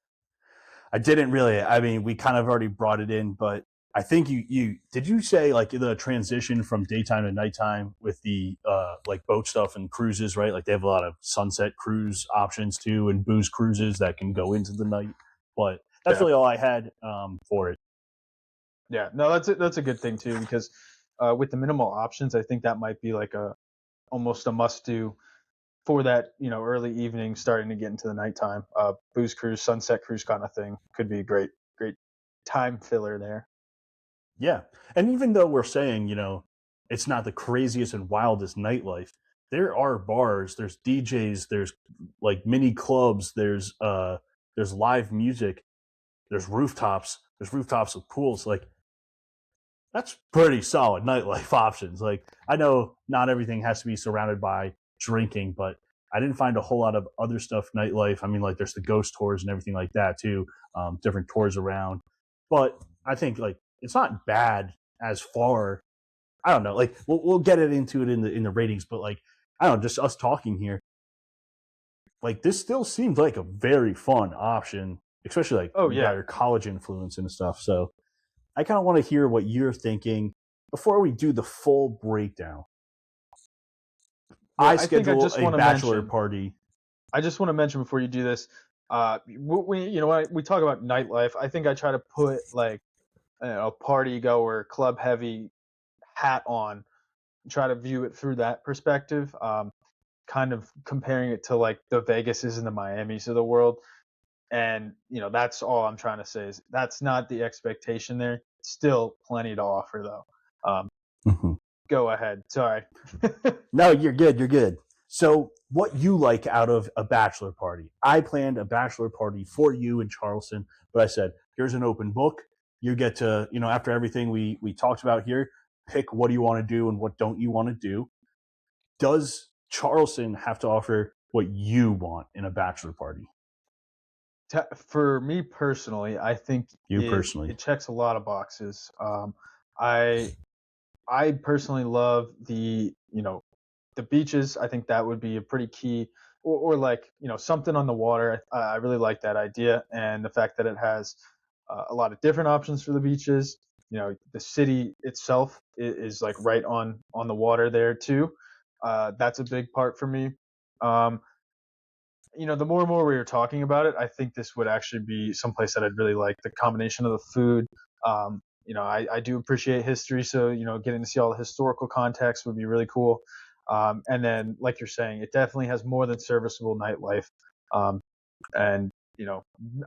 I didn't really. I mean, we kind of already brought it in, but I think you did you say like the transition from daytime to nighttime with the like boat stuff and cruises, right? Like they have a lot of sunset cruise options too and booze cruises that can go into the night. But that's really all I had for it. Yeah, no, that's a good thing too because with the minimal options, I think that might be like almost a must do for that early evening starting to get into the nighttime. Booze cruise, sunset cruise kind of thing could be a great time filler there. Yeah. And even though we're saying, it's not the craziest and wildest nightlife, there are bars, there's DJs, there's like mini clubs, there's live music, there's rooftops with pools. Like that's pretty solid nightlife options. Like I know not everything has to be surrounded by drinking, but I didn't find a whole lot of other stuff nightlife. I mean, like there's the ghost tours and everything like that too, different tours around. But I think like it's not bad as far. I don't know. Like we'll get into it in the ratings, but like I don't know, just us talking here. Like this still seems like a very fun option, especially like you got your college influence and stuff. So I kind of want to hear what you're thinking before we do the full breakdown. Well, I schedule a bachelor party. I just want to mention before you do this, when we talk about nightlife, I think I try to put like a party goer, club heavy hat on, try to view it through that perspective. Kind of comparing it to like the Vegases and the Miamis of the world. And that's all I'm trying to say is that's not the expectation there. Still plenty to offer though. Mhm. Go ahead. Sorry. No, you're good. You're good. So, what you like out of a bachelor party? I planned a bachelor party for you in Charleston, but I said, here's an open book. You get to, after everything we talked about here, pick what do you want to do and what don't you want to do. Does Charleston have to offer what you want in a bachelor party? For me personally, I think You it personally. it checks a lot of boxes. I I personally love the beaches. I think that would be a pretty key, or like something on the water. I really like that idea, and the fact that it has a lot of different options for the beaches. The city itself is like right on the water there too. That's a big part for me. Um, the more and more we were talking about it, I think this would actually be someplace that I'd really like. The combination of the food. I do appreciate history, so getting to see all the historical context would be really cool. And then, like you're saying, it definitely has more than serviceable nightlife. Um, and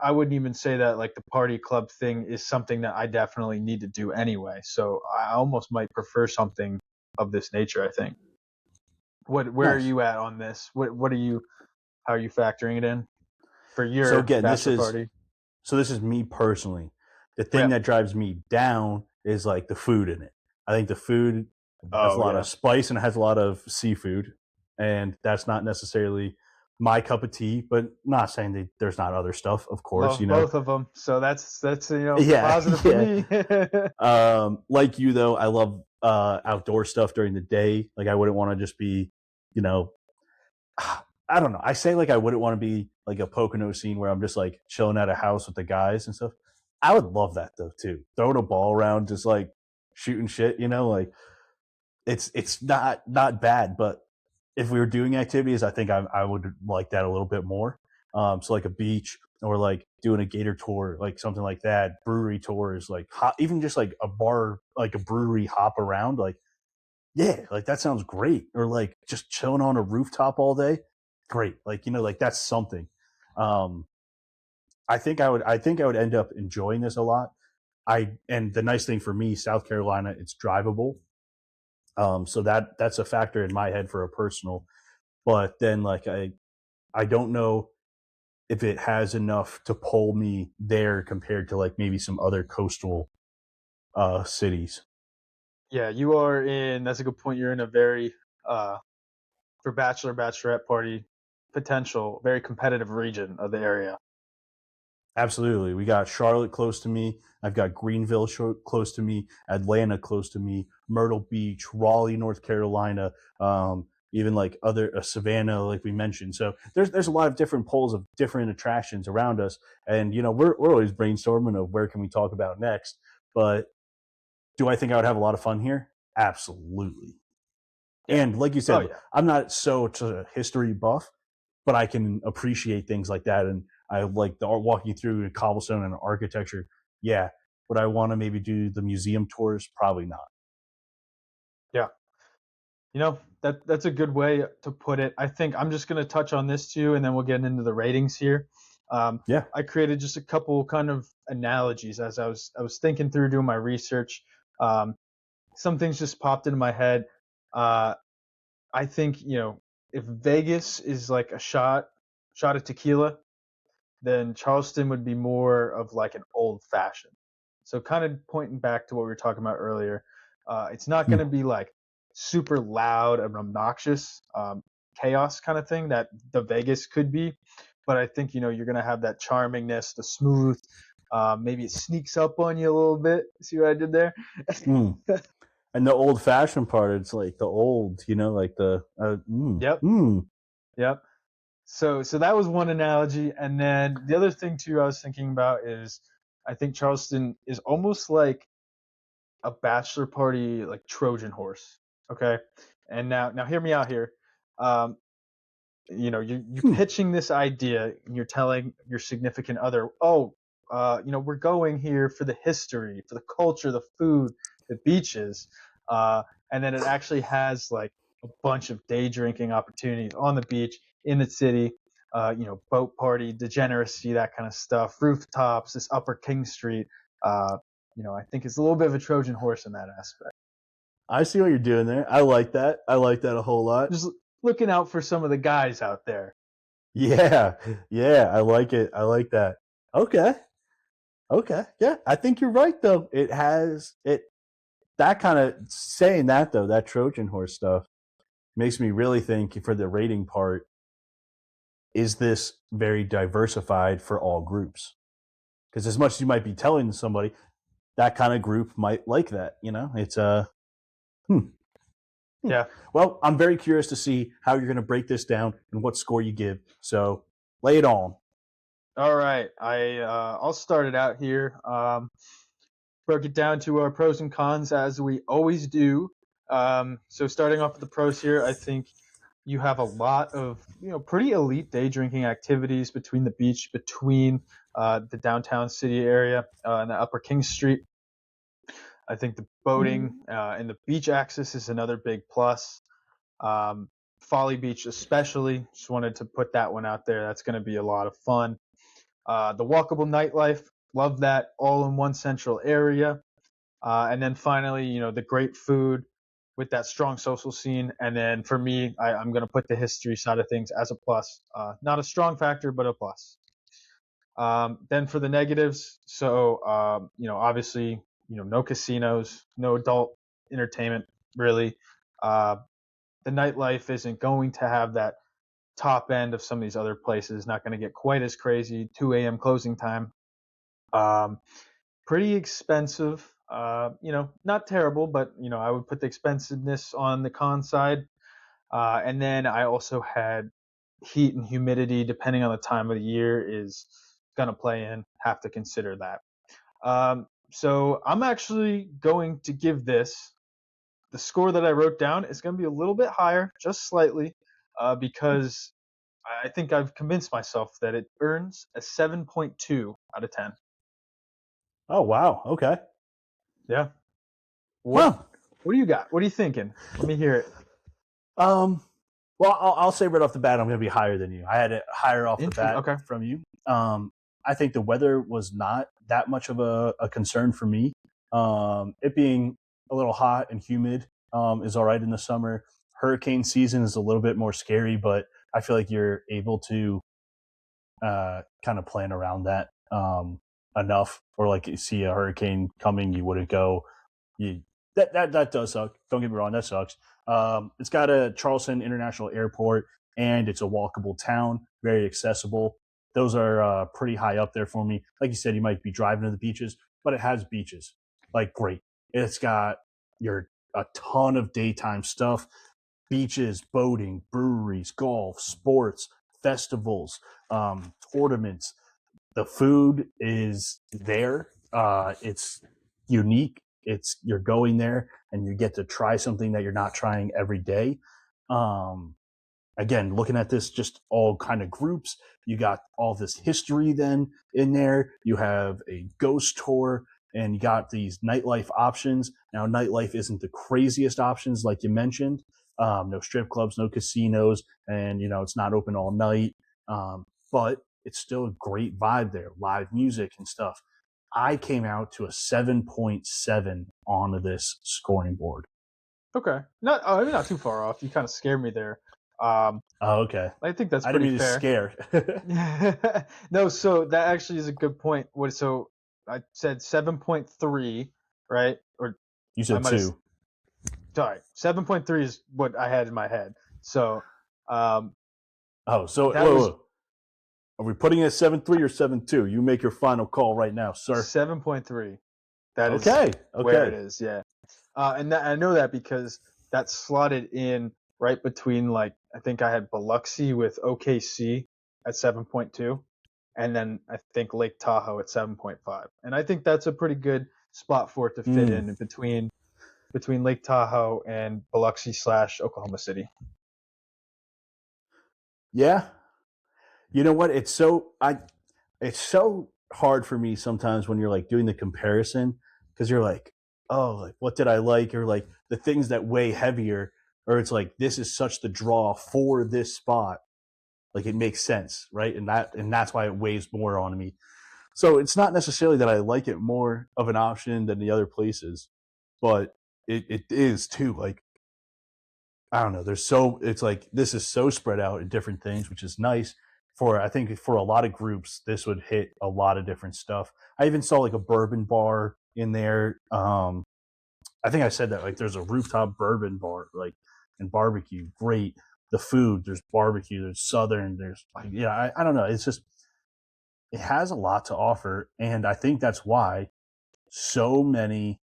I wouldn't even say that like the party club thing is something that I definitely need to do anyway. So I almost might prefer something of this nature. I think. Where are Nice. you at on this? What are you? How are you factoring it in for So your again, bachelor party? this is me personally. The thing Yep. that drives me down is like the food in it. I think the food has a Oh lot of yeah. spice and it has a lot of seafood, and that's not necessarily my cup of tea. But not saying that there's not other stuff, of course. Love both of them. So that's Yeah, positive for yeah. me. Like you though, I love outdoor stuff during the day. Like I wouldn't want to just be, you know, I don't know. I say like I wouldn't want to be like a Pocono scene where I'm just like chilling at a house with the guys and stuff. I would love that though too. Throwing a ball around, just like shooting shit. Like it's not bad. But if we were doing activities, I think I would like that a little bit more. So like a beach or like doing a gator tour, like something like that. Brewery tours, like even just like a bar, like a brewery hop around, like yeah, like that sounds great. Or like just chilling on a rooftop all day. Great. Like, like that's something. Um, I think I would end up enjoying this a lot. And the nice thing for me, South Carolina, it's drivable. So that's a factor in my head for a personal. But then like I don't know if it has enough to pull me there compared to like maybe some other coastal cities. Yeah, you are in. That's a good point. You're in a very for bachelorette party potential, very competitive region of the area. Absolutely. We got Charlotte close to me. I've got Greenville close to me, Atlanta close to me, Myrtle Beach, Raleigh, North Carolina, even like other Savannah, like we mentioned. So there's a lot of different poles of different attractions around us, and we're always brainstorming of where can we talk about next. But do I think I would have a lot of fun here? Absolutely. Yeah. And like you Oh said, yeah. I'm not so to history buff, but I can appreciate things like that. And I like the art walking through cobblestone and architecture. Yeah. Would I want to maybe do the museum tours? Probably not. Yeah. That's a good way to put it. I think I'm just going to touch on this too, and then we'll get into the ratings here. Yeah. I created just a couple kind of analogies as I was thinking through doing my research. Um, some things just popped into my head. Uh, I think if Vegas is like a shot of tequila, then Charleston would be more of like an old fashioned. So kind of pointing back to what we were talking about earlier, it's not going to be like super loud and obnoxious chaos kind of thing that the Vegas could be, but I think you're going to have that charmingness, the smooth. Maybe it sneaks up on you a little bit. See what I did there? Mm. And the old fashioned part, it's like the old, like the, Yep. Yep. So that was one analogy, and then the other thing too I was thinking about is I think Charleston is almost like a bachelor party like Trojan horse. Okay, and now hear me out here. Um, you hmm. pitching this idea, and you're telling your significant other, oh, we're going here for the history, for the culture, the food, the beaches. And then it actually has like a bunch of day drinking opportunities on the beach, in the city, boat party, degeneracy, that kind of stuff, rooftops, this Upper King Street. I think it's a little bit of a Trojan horse in that aspect. I see what you're doing there. I like that. I like that a whole lot. Just looking out for some of the guys out there. Yeah, yeah, I like it. I like that. Okay, okay, yeah, I think you're right though. It has it that kind of saying that though, that Trojan horse stuff makes me really think for the rating part. Is this very diversified for all groups? Because as much as you might be telling somebody, that kind of group might like that. It's Yeah. Well, I'm very curious to see how you're going to break this down and what score you give. So lay it on. All right. I'll start it out here. Broke it down to our pros and cons as we always do. So starting off with the pros here, I think you have a lot of pretty elite day drinking activities between the beach, between the downtown city area and the Upper King Street. I think the boating and the beach access is another big plus. Folly Beach especially, just wanted to put that one out there. That's going to be a lot of fun. The walkable nightlife, love that, all in one central area. And then finally, the great food with that strong social scene. And then for me, I'm going to put the history side of things as a plus. Not a strong factor, but a plus. Then for the negatives, so obviously, no casinos, no adult entertainment really. The nightlife isn't going to have that top end of some of these other places. Not going to get quite as crazy. 2 a.m. closing time. Pretty expensive. Not terrible, but I would put the expensiveness on the con side. And then I also had heat and humidity, depending on the time of the year, is going to play in. Have to consider that. So I'm actually going to give this the score that I wrote down is going to be a little bit higher, just slightly, because I think I've convinced myself that it earns a 7.2 out of 10. Oh wow. Okay. Yeah. Huh. What do you got? What are you thinking? Let me hear it. Well, I'll say right off the bat, I'm going to be higher than you. I had it higher off the bat from you. I think the weather was not that much of a concern for me. It being a little hot and humid is all right in the summer. Hurricane season is a little bit more scary, but I feel like you're able to kind of plan around that enough. Or like you see a hurricane coming, you wouldn't go. That does suck. Don't get me wrong, that sucks. It's got a Charleston International Airport, and it's a walkable town, very accessible. Those are pretty high up there for me. Like you said, you might be driving to the beaches, but it has beaches. Like, great. It's got a ton of daytime stuff. Beaches, boating, breweries, golf, sports, festivals, tournaments. The food is there. It's unique. You're going there and you get to try something that you're not trying every day. Again, looking at this, just all kind of groups. You got all this history then in there. You have a ghost tour and you got these nightlife options. Now, nightlife isn't the craziest options like you mentioned. No strip clubs, no casinos, and it's not open all night. But it's still a great vibe there, live music and stuff. I came out to a 7.7 on this scoring board. Okay, not too far off. You kind of scared me there. Okay. I think that's I pretty didn't mean fair. to scare. No, so that actually is a good point. So I said 7.3, right? Or You said 2. Sorry, 7.3 is what I had in my head. So, so whoa. Are we putting it at 7.3 or 7.2? You make your final call right now, sir. 7.3. That is where it is. Yeah, and I know that because that's slotted in right between, like, I think I had Biloxi with OKC at 7.2, and then I think Lake Tahoe at 7.5, and I think that's a pretty good spot for it to fit in between Lake Tahoe and Biloxi / Oklahoma City. Yeah. You know what? It's so hard for me sometimes when you're like doing the comparison because you're like, oh, like what did I like, or like the things that weigh heavier, or it's like this is such the draw for this spot. Like it makes sense, right? And that's why it weighs more on me. So it's not necessarily that I like it more of an option than the other places, but it is too. Like I don't know. It's like this is so spread out in different things, which is nice. For I think for a lot of groups, this would hit a lot of different stuff. I even saw like a bourbon bar in there. I think I said that like there's a rooftop bourbon bar, like and barbecue. Great. The food, there's barbecue, there's southern, there's like yeah, I don't know. It's just it has a lot to offer, and I think that's why so many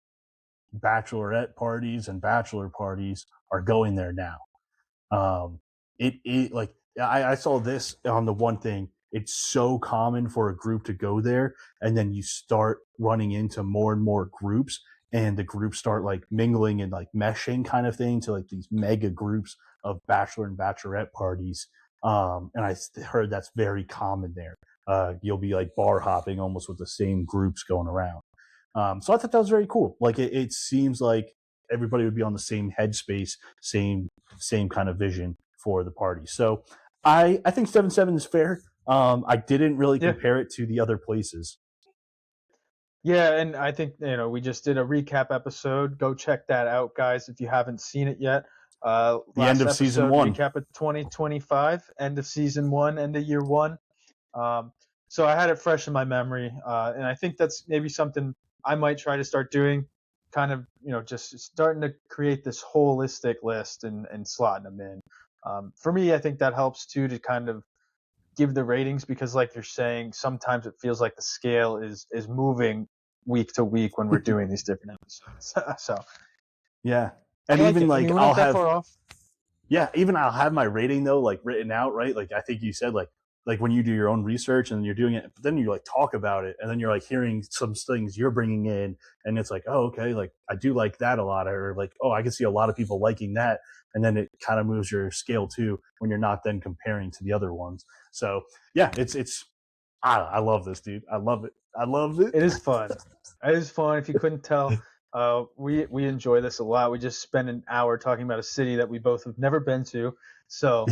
bachelorette parties and bachelor parties are going there now. It like I saw this on the one thing. It's so common for a group to go there, and then you start running into more and more groups, and the groups start like mingling and like meshing kind of thing to like these mega groups of bachelor and bachelorette parties. And I heard that's very common there. You'll be like bar hopping almost with the same groups going around. So I thought that was very cool. Like it seems like everybody would be on the same headspace, same kind of vision for the party. So I think 7-7 is fair. I didn't really Yeah. compare it to the other places. Yeah, and I think we just did a recap episode. Go check that out, guys, if you haven't seen it yet. The end Last of season episode, one. recap of 2025, end of season one, end of year one. Um, so I had it fresh in my memory, and I think that's maybe something I might try to start doing. Kind of, just starting to create this holistic list and slotting them in. For me, I think that helps too to kind of give the ratings because, like you're saying, sometimes it feels like the scale is moving week to week when we're doing these different episodes. So Yeah. I And like even it. I like mean, we're I'll not that have far off. yeah, even I'll have my rating though, like written out, right? Like I think you said like when you do your own research and you're doing it, but then you like talk about it and then you're like hearing some things you're bringing in and it's like, oh, okay, like I do like that a lot, or like, oh, I can see a lot of people liking that. And then it kind of moves your scale too when you're not then comparing to the other ones. So yeah, I love this, dude. I love it. I love it. It is fun. It is fun. If you couldn't tell, we enjoy this a lot. We just spent an hour talking about a city that we both have never been to, so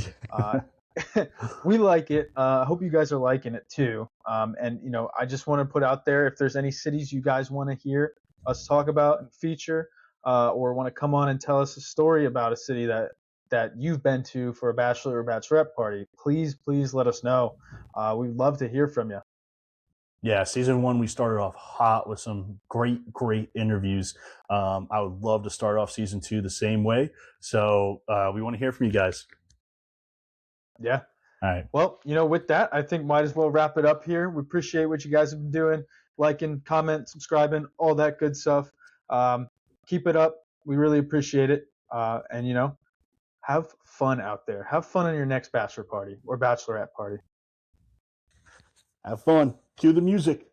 we like it. I hope you guys are liking it too. And I just want to put out there if there's any cities you guys want to hear us talk about and feature, or want to come on and tell us a story about a city that you've been to for a bachelor or bachelorette party, please let us know. We'd love to hear from you. Yeah, season one, we started off hot with some great interviews. I would love to start off season two the same way. So we want to hear from you guys. Yeah. All right. Well, with that, I think might as well wrap it up here. We appreciate what you guys have been doing, liking, comment, subscribing, all that good stuff. Keep it up. We really appreciate it. And have fun out there. Have fun on your next bachelor party or bachelorette party. Have fun. Cue the music.